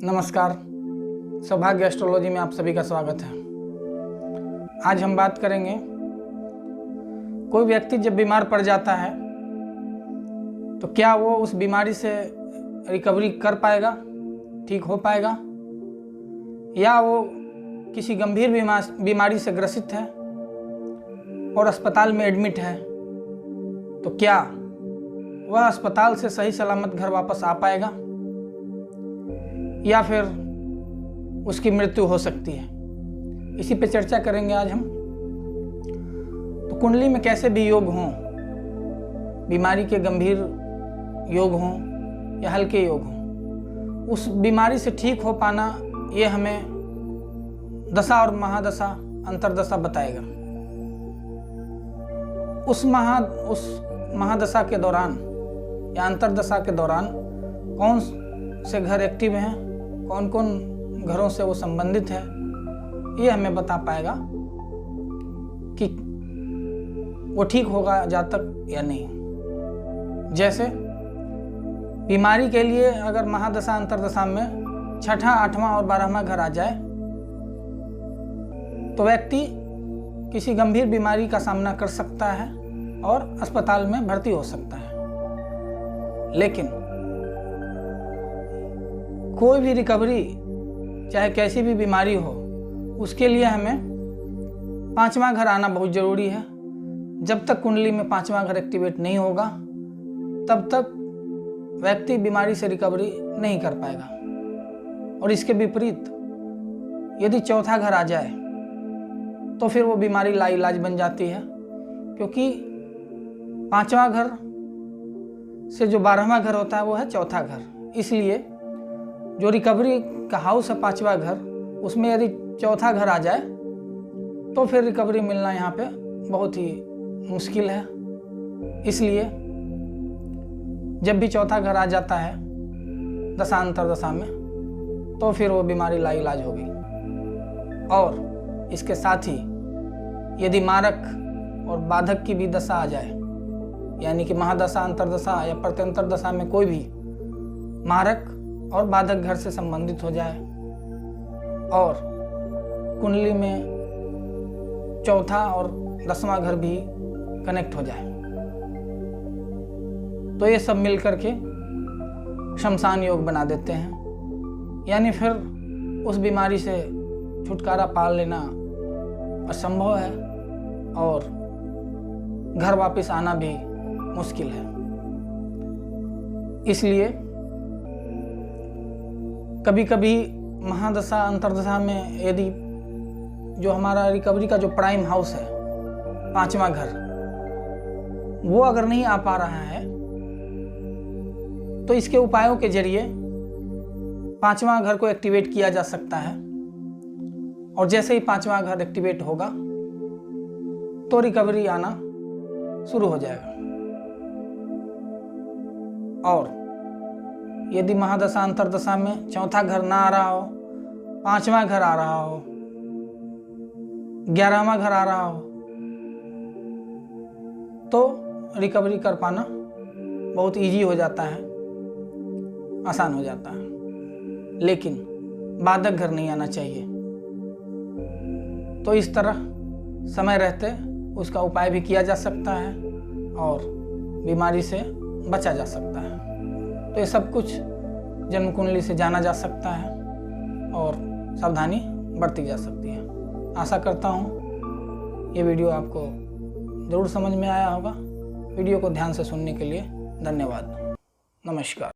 नमस्कार, सौभाग्य एस्ट्रोलॉजी में आप सभी का स्वागत है। आज हम बात करेंगे, कोई व्यक्ति जब बीमार पड़ जाता है तो क्या वो उस बीमारी से रिकवरी कर पाएगा, ठीक हो पाएगा, या वो किसी गंभीर बीमारी से ग्रसित है और अस्पताल में एडमिट है, तो क्या वह अस्पताल से सही सलामत घर वापस आ पाएगा या फिर उसकी मृत्यु हो सकती है। इसी पे चर्चा करेंगे आज हम। तो कुंडली में कैसे भी योग हों, बीमारी के गंभीर योग हों या हल्के योग हों, उस बीमारी से ठीक हो पाना ये हमें दशा और महादशा अंतरदशा बताएगा। उस महादशा के दौरान या अंतरदशा के दौरान कौन से घर एक्टिव हैं, कौन कौन घरों से वो संबंधित है, ये हमें बता पाएगा कि वो ठीक होगा जातक या नहीं। जैसे बीमारी के लिए अगर महादशा अंतरदशा में 6ठा, 8वां और 12वां घर आ जाए तो व्यक्ति किसी गंभीर बीमारी का सामना कर सकता है और अस्पताल में भर्ती हो सकता है। लेकिन कोई भी रिकवरी, चाहे कैसी भी बीमारी हो, उसके लिए हमें 5वां घर आना बहुत ज़रूरी है। जब तक कुंडली में 5वां घर एक्टिवेट नहीं होगा तब तक व्यक्ति बीमारी से रिकवरी नहीं कर पाएगा। और इसके विपरीत यदि 4था घर आ जाए तो फिर वो बीमारी लाइलाज बन जाती है, क्योंकि 5वां घर से जो 12वां घर होता है वो है 4था घर। इसलिए जो रिकवरी का हाउस है 5वां घर, उसमें यदि 4था घर आ जाए तो फिर रिकवरी मिलना यहाँ पे बहुत ही मुश्किल है। इसलिए जब भी 4था घर आ जाता है दशा अंतरदशा में तो फिर वो बीमारी लाइलाज होगी। और इसके साथ ही यदि मारक और बाधक की भी दशा आ जाए, यानी कि महादशा अंतरदशा या प्रत्यंतर दशा में कोई भी मारक और बाधक घर से संबंधित हो जाए और कुंडली में 4था और 10वां घर भी कनेक्ट हो जाए, तो ये सब मिलकर के शमशान योग बना देते हैं। यानी फिर उस बीमारी से छुटकारा पा लेना असंभव है और घर वापस आना भी मुश्किल है। इसलिए कभी कभी महादशा अंतरदशा में यदि जो हमारा रिकवरी का जो प्राइम हाउस है 5वां घर, वो अगर नहीं आ पा रहा है तो इसके उपायों के जरिए 5वां घर को एक्टिवेट किया जा सकता है। और जैसे ही 5वां घर एक्टिवेट होगा तो रिकवरी आना शुरू हो जाएगा। और यदि महादशा अंतरदशा में 4था घर ना आ रहा हो, 5वां घर आ रहा हो, 11वां घर आ रहा हो, तो रिकवरी कर पाना बहुत इजी हो जाता है, आसान हो जाता है। लेकिन बाधक घर नहीं आना चाहिए। तो इस तरह समय रहते उसका उपाय भी किया जा सकता है और बीमारी से बचा जा सकता है। तो ये सब कुछ जन्म कुंडली से जाना जा सकता है और सावधानी बरती जा सकती है। आशा करता हूँ ये वीडियो आपको ज़रूर समझ में आया होगा। वीडियो को ध्यान से सुनने के लिए धन्यवाद। नमस्कार।